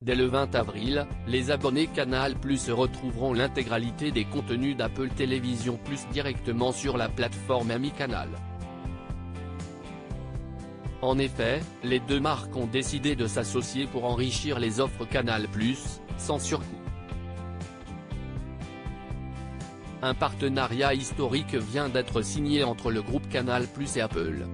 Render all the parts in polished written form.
Dès le 20 avril, les abonnés Canal+ retrouveront l'intégralité des contenus d'Apple Télévision+ directement sur la plateforme Ami Canal. En effet, les deux marques ont décidé de s'associer pour enrichir les offres Canal+, sans surcoût. Un partenariat historique vient d'être signé entre le groupe Canal+ et Apple.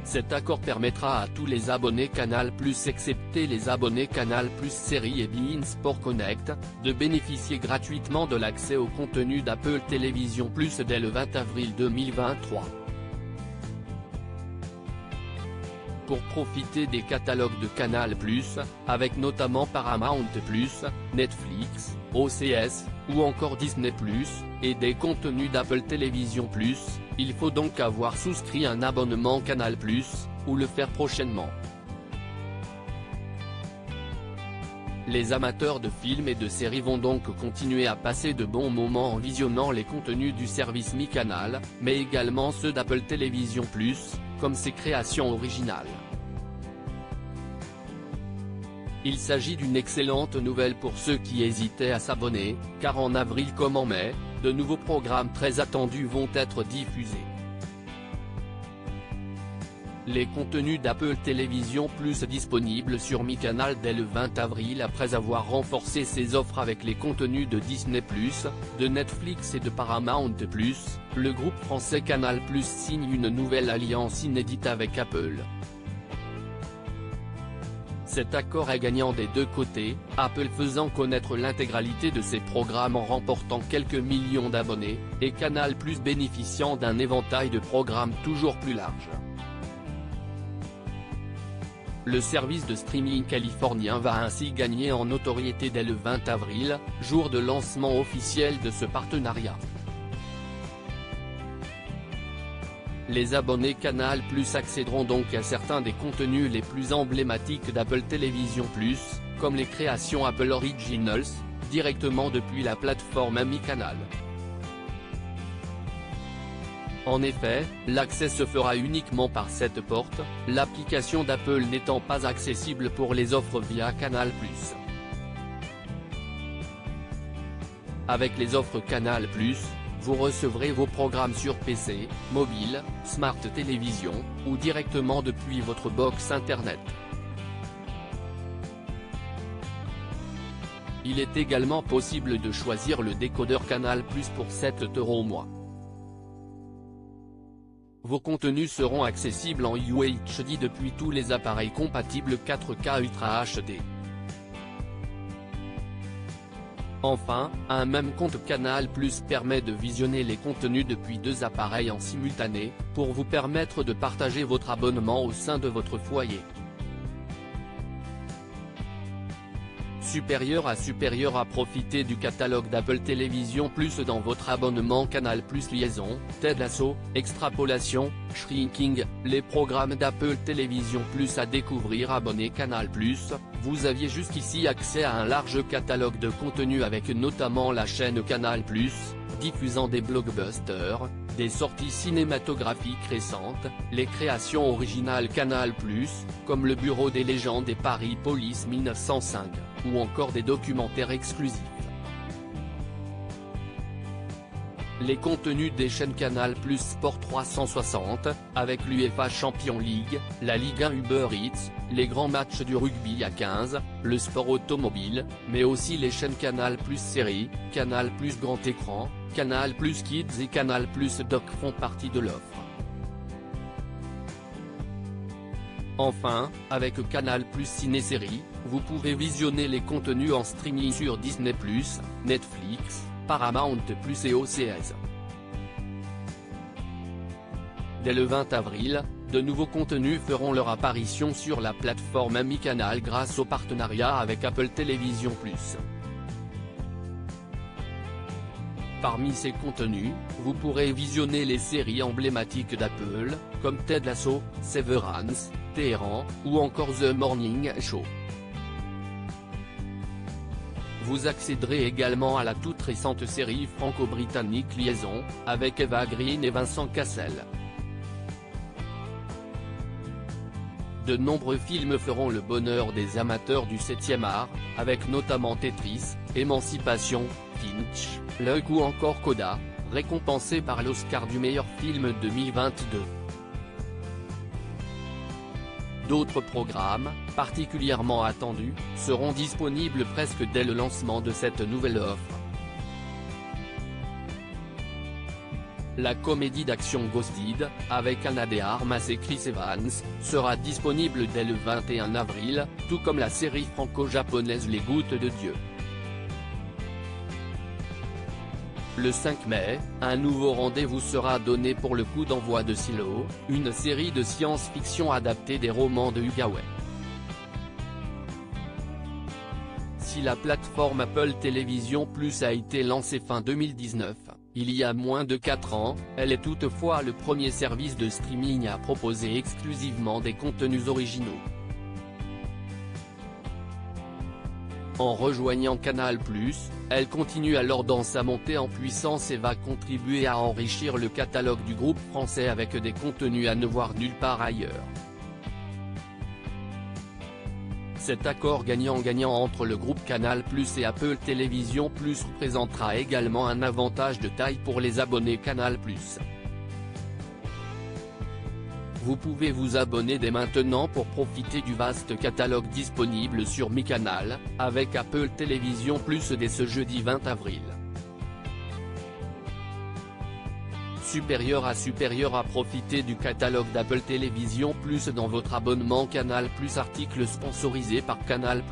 Cet accord permettra à tous les abonnés Canal+, excepté les abonnés Canal+ Série et beIN Sport Connect, de bénéficier gratuitement de l'accès au contenu d'Apple Télévision+ dès le 20 avril 2023. Pour profiter des catalogues de Canal+, avec notamment Paramount+, Netflix, OCS, ou encore Disney+, et des contenus d'Apple Télévision+, il faut donc avoir souscrit un abonnement Canal+, ou le faire prochainement. Les amateurs de films et de séries vont donc continuer à passer de bons moments en visionnant les contenus du service Mi Canal, mais également ceux d'Apple Télévision+, comme ses créations originales. Il s'agit d'une excellente nouvelle pour ceux qui hésitaient à s'abonner, car en avril comme en mai, de nouveaux programmes très attendus vont être diffusés. Les contenus d'Apple Télévision+ disponibles sur Mi Canal dès le 20 avril après avoir renforcé ses offres avec les contenus de Disney+, de Netflix et de Paramount+, le groupe français Canal+ signe une nouvelle alliance inédite avec Apple. Cet accord est gagnant des deux côtés, Apple faisant connaître l'intégralité de ses programmes en remportant quelques millions d'abonnés, et Canal+ bénéficiant d'un éventail de programmes toujours plus large. Le service de streaming californien va ainsi gagner en notoriété dès le 20 avril, jour de lancement officiel de ce partenariat. Les abonnés Canal+ accéderont donc à certains des contenus les plus emblématiques d'Apple Télévision+, comme les créations Apple Originals, directement depuis la plateforme Ami Canal. En effet, l'accès se fera uniquement par cette porte, l'application d'Apple n'étant pas accessible pour les offres via Canal+. Avec les offres Canal+, vous recevrez vos programmes sur PC, mobile, Smart Télévision, ou directement depuis votre box Internet. Il est également possible de choisir le décodeur Canal+ pour 7 € au mois. Vos contenus seront accessibles en UHD depuis tous les appareils compatibles 4K Ultra HD. Enfin, un même compte Canal+ permet de visionner les contenus depuis deux appareils en simultané, pour vous permettre de partager votre abonnement au sein de votre foyer. Supérieur à profiter du catalogue d'Apple Télévision+ dans votre abonnement Canal+ Liaison, Ted Lasso, Extrapolation, Shrinking, les programmes d'Apple Télévision+ à découvrir. Abonné Canal+, vous aviez jusqu'ici accès à un large catalogue de contenus avec notamment la chaîne Canal+, diffusant des blockbusters, des sorties cinématographiques récentes, les créations originales Canal+, comme Le Bureau des légendes et Paris Police 1905, ou encore des documentaires exclusifs. Les contenus des chaînes Canal+ Sport 360, avec l'UEFA Champions League, la Ligue 1 Uber Eats, les grands matchs du rugby à 15, le sport automobile, mais aussi les chaînes Canal+ Série, Canal+ Grand Écran, Canal+ Kids et Canal+ Doc font partie de l'offre. Enfin, avec Canal+ Ciné-Série, vous pouvez visionner les contenus en streaming sur Disney+, Netflix, Paramount+ et OCS. Dès le 20 avril, de nouveaux contenus feront leur apparition sur la plateforme Ami Canal grâce au partenariat avec Apple Télévision+. Parmi ces contenus, vous pourrez visionner les séries emblématiques d'Apple, comme Ted Lasso, Severance, Téhéran, ou encore The Morning Show. Vous accéderez également à la toute récente série franco-britannique Liaison, avec Eva Green et Vincent Cassel. de nombreux films feront le bonheur des amateurs du 7e art, avec notamment Tetris, Émancipation, Finch, L'Œil ou encore Coda, récompensé par l'Oscar du meilleur film 2022. D'autres programmes, particulièrement attendus, seront disponibles presque dès le lancement de cette nouvelle offre. La comédie d'action Ghosted, avec Ana de Armas et Chris Evans, sera disponible dès le 21 avril, tout comme la série franco-japonaise Les Gouttes de Dieu. Le 5 mai, un nouveau rendez-vous sera donné pour le coup d'envoi de Silo, une série de science-fiction adaptée des romans de Hugues. Si la plateforme Apple TV+ a été lancée fin 2019, il y a moins de 4 ans, elle est toutefois le premier service de streaming à proposer exclusivement des contenus originaux. En rejoignant Canal+, elle continue alors dans sa montée en puissance et va contribuer à enrichir le catalogue du groupe français avec des contenus à ne voir nulle part ailleurs. Cet accord gagnant-gagnant entre le groupe Canal+ et Apple TV+ représentera également un avantage de taille pour les abonnés Canal+. Vous pouvez vous abonner dès maintenant pour profiter du vaste catalogue disponible sur Mi Canal, avec Apple TV+ dès ce jeudi 20 avril. Supérieur à profiter du catalogue d'Apple TV+ dans votre abonnement Canal+. Article sponsorisé par Canal+.